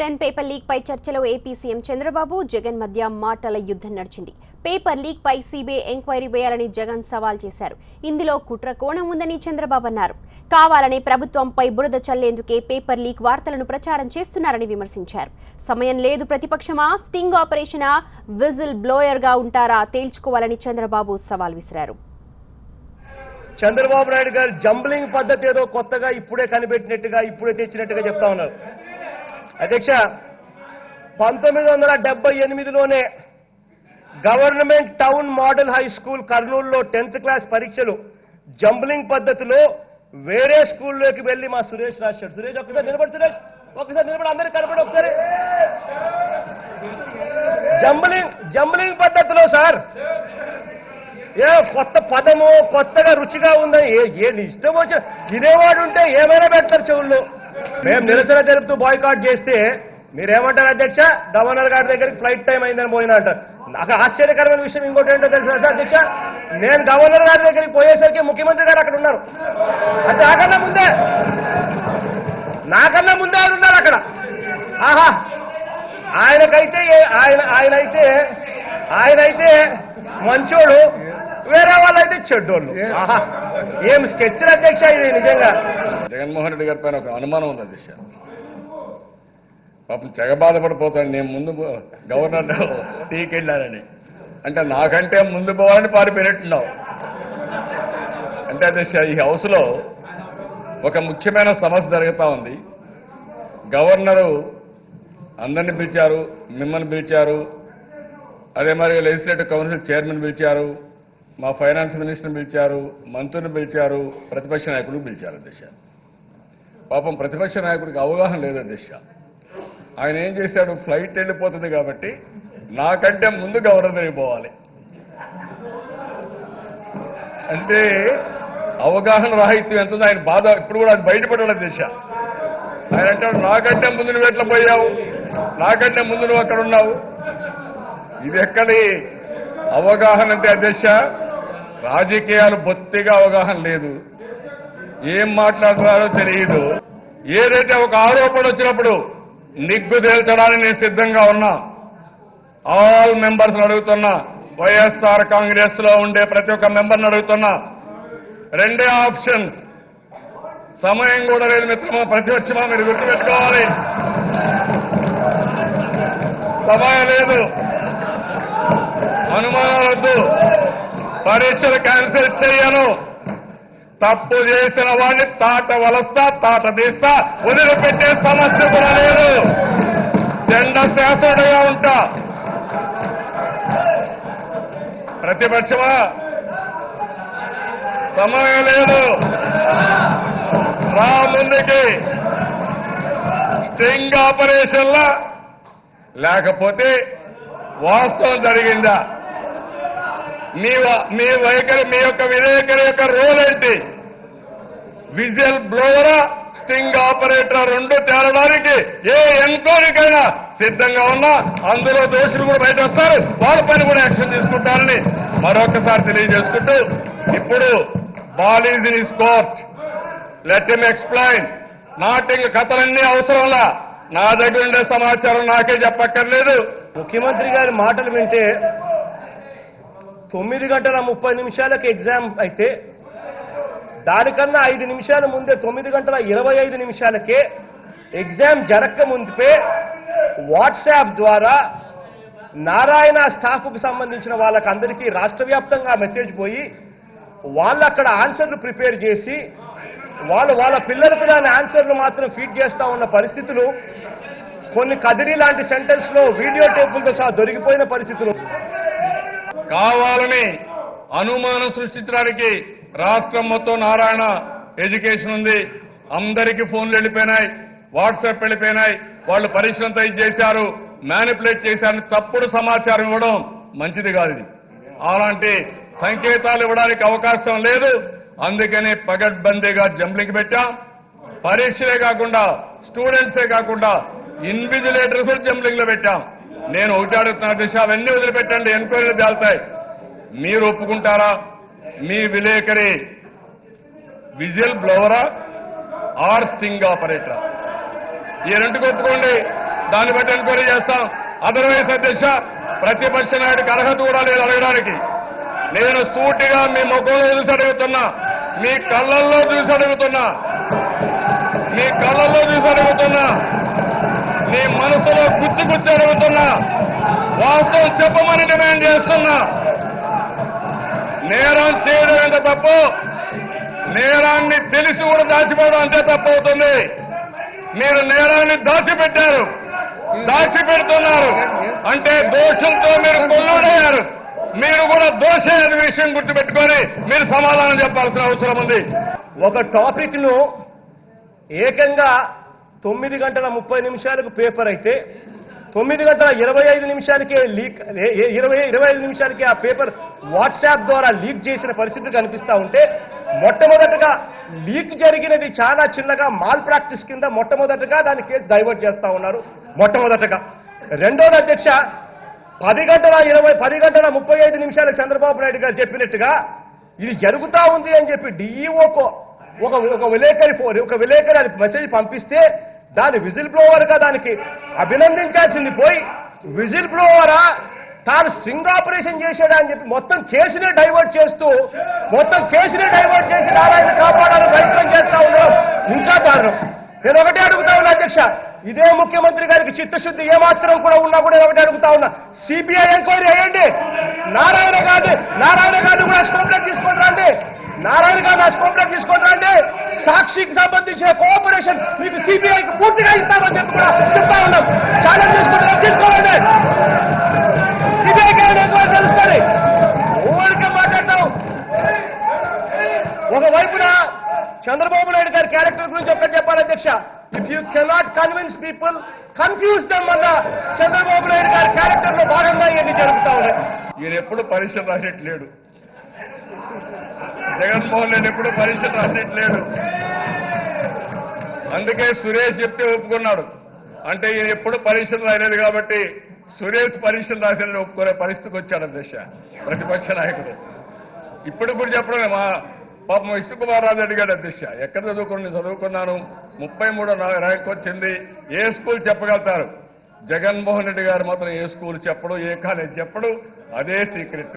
10 paper leak పై చర్చలో AP CM Chandrababu Jagan మధ్య మాటల యుద్ధం నడిచింది. పేపర్ లీక్ పై సీబీఐ ఎంక్వైరీ వేయాలని జగన్ సవాల్ చేశారు. ఇందులో కుట్ర కోణం ఉందని చంద్రబాబు అన్నారు. కావాలని ప్రభుత్వంపై బురద చల్లేందుకే పేపర్ లీక్ వార్తలను ప్రచారం చేస్తున్నారని విమర్శించారు. సమయం లేదు ప్రతిపక్షమా, స్టింగ్ ఆపరేషనా, విజిల్ బ్లోయర్ గా ఉంటారా తేల్చుకోవాలని చంద్రబాబు సవాల్ విసిరారు. చంద్రబాబు నాయుడు గారు జంబ్లింగ్ పద్ధతి ఏదో కొత్తగా ఇప్పుడే కనిపెట్టినట్టుగా ఇప్పుడే తెచ్చినట్టుగా చెప్తా ఉన్నారు. అధ్యక్ష, 1978లోనే government town model high school కర్నూలులో 10th క్లాస్ పరీక్షలు జంబ్లింగ్ పద్ధతిలో వేరే స్కూల్లోకి వెళ్లి మా సురేష్ రాశాడు. సురేష్ ఒక్కసారి నిలబడి, సురేష్ ఒక్కసారి నిలబడి, అందరికీ కనబడి ఒకసారి. జంబ్లింగ్ పద్ధతిలో సార్, ఏ కొత్త పదము కొత్తగా రుచిగా ఉందని ఏ ఇష్టం వచ్చి తినేవాడు ఉంటే ఏమైనా పెడతారు చెవుల్లో. మేము నిరసన తెలుపుతూ బాయ్కాట్ చేస్తే మీరేమంటారు అధ్యక్ష? గవర్నర్ గారి దగ్గరికి ఫ్లైట్ టైం అయిందని పోయినా అంటారు. నాకు ఆశ్చర్యకరమైన విషయం ఇంకోటి ఏంటో తెలుసు అధ్యక్ష, నేను గవర్నర్ గారి దగ్గరికి పోయేసరికి ముఖ్యమంత్రి గారు అక్కడ ఉన్నారు. అంటే నాకన్నా ముందే ఆయన ఉన్నారు అక్కడ. ఆహా, ఆయనైతే మంచోడు, వేరే వాళ్ళైతే చెడ్డోళ్ళు. ఆహా, ఏం స్కెచ్ అధ్యక్ష ఇది నిజంగా. జగన్మోహన్ రెడ్డి గారి పైన ఒక అనుమానం ఉంది అధ్యక్ష. పాపం తెగ బాధపడిపోతాడు, నేను ముందు గవర్నర్ టీకి వెళ్ళానని. అంటే నాకంటే ముందు పోవాలని పారిపోయినట్టున్నావు. అంటే అధ్యక్ష, ఈ హౌస్ లో ఒక ముఖ్యమైన సమస్య జరుగుతూ ఉంది. గవర్నరు అందరిని పిలిచారు, మిమ్మల్ని పిలిచారు, అదే మరి లెజిస్లేటివ్ కౌన్సిల్ చైర్మన్ పిలిచారు, మా ఫైనాన్స్ మినిస్టర్ని పిలిచారు, మంత్రులను పిలిచారు, ప్రతిపక్ష నాయకుడిని పిలిచారు అధ్యక్ష. పాపం ప్రతిపక్ష నాయకుడికి అవగాహన లేదు అధ్యక్ష. ఆయన ఏం చేశాడు, ఫ్లైట్ వెళ్ళిపోతుంది కాబట్టి నాకంటే ముందు గవర్నర్ దగ్గరికి పోవాలి అంటే అవగాహన రాహిత్యం ఎంత ఆయన బాధ ఇప్పుడు కూడా అది బయటపడాలి అధ్యక్ష. ఆయన అంటాడు, నాకంటే ముందు నువ్వు ఎట్లా పోయావు, నాకంటే ముందు నువ్వు అక్కడ ఉన్నావు. ఇది ఎక్కడి అవగాహన అంటే అధ్యక్ష, రాజకీయాలు బొత్తిగా అవగాహన లేదు, ఏం మాట్లాడుతున్నారో తెలియదు. ఏదైతే ఒక ఆరోపణ వచ్చినప్పుడు నిగ్గు తేల్చడానికి నేను సిద్ధంగా ఉన్నా. ఆల్ మెంబర్స్ అడుగుతున్నా, వైఎస్ఆర్ కాంగ్రెస్ లో ఉండే ప్రతి ఒక్క మెంబర్ని అడుగుతున్నా, రెండే ఆప్షన్స్. సమయం కూడా లేదు మిత్రమా, ప్రతిపక్షమా, మీరు గుర్తుపెట్టుకోవాలి, సమయం లేదు, అనుమానాలొద్దు, పరీక్షలు క్యాన్సిల్ చేయను, తప్పు చేసిన వాడిని తాట వలస్తా, తాట తీస్తా, వదిలిపెట్టే సమస్య కూడా లేదు, జెండ శాసనుడిగా ఉంటా. ప్రతిపక్షమా, సమయం లేదు, రా ముందుకి. స్టింగ్ ఆపరేషన్లా లేకపోతే వాస్తవం జరిగిందా, మీ వైఖరి, మీ యొక్క విలేకరి యొక్క రోల్ ఏంటి? విజిల్ బ్లోవరా, స్టింగ్ ఆపరేటర్ రెండు తేలడానికి ఏ ఎంక్వైరీకైనా సిద్ధంగా ఉన్నా. అందులో దోషులు కూడా బయట వస్తారు, వాళ్ళ పైన కూడా యాక్షన్ తీసుకుంటారని మరొకసారి తెలియజేసుకుంటూ, ఇప్పుడు ball is in his court, let him explain. NATing కథలన్నీ అవసరంలా, నా దగ్గర ఉండే సమాచారం నాకే చెప్పక్కర్లేదు. ముఖ్యమంత్రి గారి మాటలు వింటే 9:30 ఎగ్జామ్ అయితే దానికన్నా 5 నిమిషాల ముందే 9:25 ఎగ్జామ్ జరక్క ముందుపే వాట్సాప్ ద్వారా నారాయణ స్టాఫ్కు సంబంధించిన వాళ్ళకందరికీ రాష్ట్ర వ్యాప్తంగా మెసేజ్ పోయి వాళ్ళు అక్కడ ఆన్సర్లు ప్రిపేర్ చేసి వాళ్ళ పిల్లలకు దాని ఆన్సర్లు మాత్రం ఫీడ్ చేస్తా ఉన్న పరిస్థితులు, కొన్ని కదిరి లాంటి సెంటెన్స్ లో వీడియో టేపులతో సహా దొరికిపోయిన పరిస్థితులు. కావాలని అనుమానం సృష్టించడానికి రాష్ట్రం మొత్తం నారాయణ ఎడ్యుకేషన్ ఉంది, అందరికీ ఫోన్లు వెళ్ళిపోయినాయి, వాట్సాప్ వెళ్ళిపోయినాయి, వాళ్ళు పరీక్షలంతా ఇది చేశారు, మ్యానిపులేట్ చేశారని తప్పుడు సమాచారం ఇవ్వడం మంచిది కాదు. ఇది అలాంటి సంకేతాలు ఇవ్వడానికి అవకాశం లేదు. అందుకని పగడ్బందీగా జంబ్లింగ్ పెట్టాం. పరీక్షలే కాకుండా, స్టూడెంట్సే కాకుండా ఇన్విజిలేటర్స్ కూడా జంబ్లింగ్ లో పెట్టాం. నేను ఒకటి అడుగుతున్నా దిశ, అవన్నీ వదిలిపెట్టండి, ఎంక్వైరీలు తేలుతాయి. మీరు ఒప్పుకుంటారా? మీ విలేకరి విజిల్ బ్లోవరా ఆర్ స్టింగ్ ఆపరేటరా? ఈ రెండుకు ఒప్పుకోండి. దాన్ని బట్టి ఎంక్వైరీ చేస్తాం. అదర్వైజ్ అధ్యక్ష ప్రతిపక్ష నాయుడికి అర్హత కూడా లేదు అడగడానికి. నేను సూటిగా మీ ముఖంలో చూసి అడుగుతున్నా, మీ కళ్ళల్లో చూసి అడుగుతున్నా, మీ కళ్ళల్లో చూసి అడుగుతున్నా, నీ మనసులో గుచ్చి అడుగుతున్నా, వాస్తవం చెప్పమని డిమాండ్ చేస్తున్నా. నేరం చేయడం ఎంత తప్పు, నేరాన్ని తెలిసి కూడా దాచిపోవడం అంతే తప్పు అవుతుంది. మీరు నేరాన్ని దాచిపెట్టారు, దాచిపెడుతున్నారు అంటే దోషంతో మీరు కొల్లుడయ్యారు. మీరు కూడా దోషే అనే విషయం గుర్తుపెట్టుకొని మీరు సమాధానం చెప్పాల్సిన అవసరం ఉంది. ఒక టాపిక్ ను ఏకంగా 9 గంటల 30 నిమిషాలకు పేపర్ అయితే 9 గంటల 25 నిమిషాలకే లీక్ 25 నిమిషాలకే ఆ పేపర్ వాట్సాప్ ద్వారా లీక్ చేసిన పరిస్థితి కనిపిస్తా ఉంటే, మొట్టమొదటగా లీక్ జరిగినది చాలా చిన్నగా మాల్ ప్రాక్టీస్ కింద మొట్టమొదటగా దాని కేసు డైవర్ట్ చేస్తా ఉన్నారు. మొట్టమొదటగా రెండోది అధ్యక్ష 10 గంటల 35 నిమిషాలకు చంద్రబాబు నాయుడు గారు చెప్పినట్టుగా ఇది జరుగుతా ఉంది అని చెప్పి డిఈఓకు ఒక విలేకరి అది మెసేజ్ పంపిస్తే దాని విజిల్ బ్లోవర్ గా దానికి అభినందించాల్సింది పోయి విజిల్ బ్లోవరా తాను స్ట్రింగ్ ఆపరేషన్ చేశాడా అని చెప్పి మొత్తం కేసునే డైవర్ట్ చేసి నారాయణ కాపాడాలని ప్రయత్నం చేస్తా ఉండడం ఇంకా దారుణం. నేను ఒకటే అడుగుతా ఉన్నా అధ్యక్ష, ఇదే ముఖ్యమంత్రి గారికి చిత్తశుద్ధి ఏమాత్రం కూడా ఉన్నా కూడా నేను ఒకటే అడుగుతా ఉన్నా, సిబిఐ ఎంక్వైరీ అయ్యండి, నారాయణ గారిని కూడా స్కోప్లోకి తీసుకొని రండి, సాక్షికి సంబంధించిన కోఆపరేషన్ మీకు సిబిఐకి పూర్తిగా ఇస్తామని చెప్పి కూడా చెప్తా ఉన్నాం. ఛాలెంజ్ తీసుకోండి, సిబిఐకి తెలుసుకోండి. ఊరికే మాట్లాడతాం. ఒకవైపున చంద్రబాబు నాయుడు గారి క్యారెక్టర్ గురించి ఒకటి చెప్పాలి అధ్యక్ష, if you cannot convince people confuse them అన్న చంద్రబాబు నాయుడు గారి క్యారెక్టర్ లో భాగంగా ఇవన్నీ జరుగుతా ఉన్నాయి. ఈయన ఎప్పుడు పరీక్ష రాసేట్లేడు, జగన్మోహన్ రెడ్డి ఎప్పుడు పరీక్ష రాసేట్లేడు. అందుకే సురేష్ చెప్తే ఒప్పుకున్నాడు. అంటే ఈయన ఎప్పుడు పరీక్షలు రాయలేదు కాబట్టి సురేష్ పరీక్షలు రాసేది ఒప్పుకునే పరిస్థితికి వచ్చాడు అధ్యక్ష ప్రతిపక్ష నాయకుడు. ఇప్పుడు చెప్పడమే మా పాపం విష్ణుకుమార్ రాజు అడిగాడు అధ్యక్ష, ఎక్కడ చదువుకున్నాను 33 ర్యాంక్ వచ్చింది, ఏ స్కూల్ చెప్పగలుగుతారు? జగన్మోహన్ రెడ్డి గారు మాత్రం ఏ స్కూల్ చెప్పడు, ఏ కాలేజ్ చెప్పడు, అదే సీక్రెట్.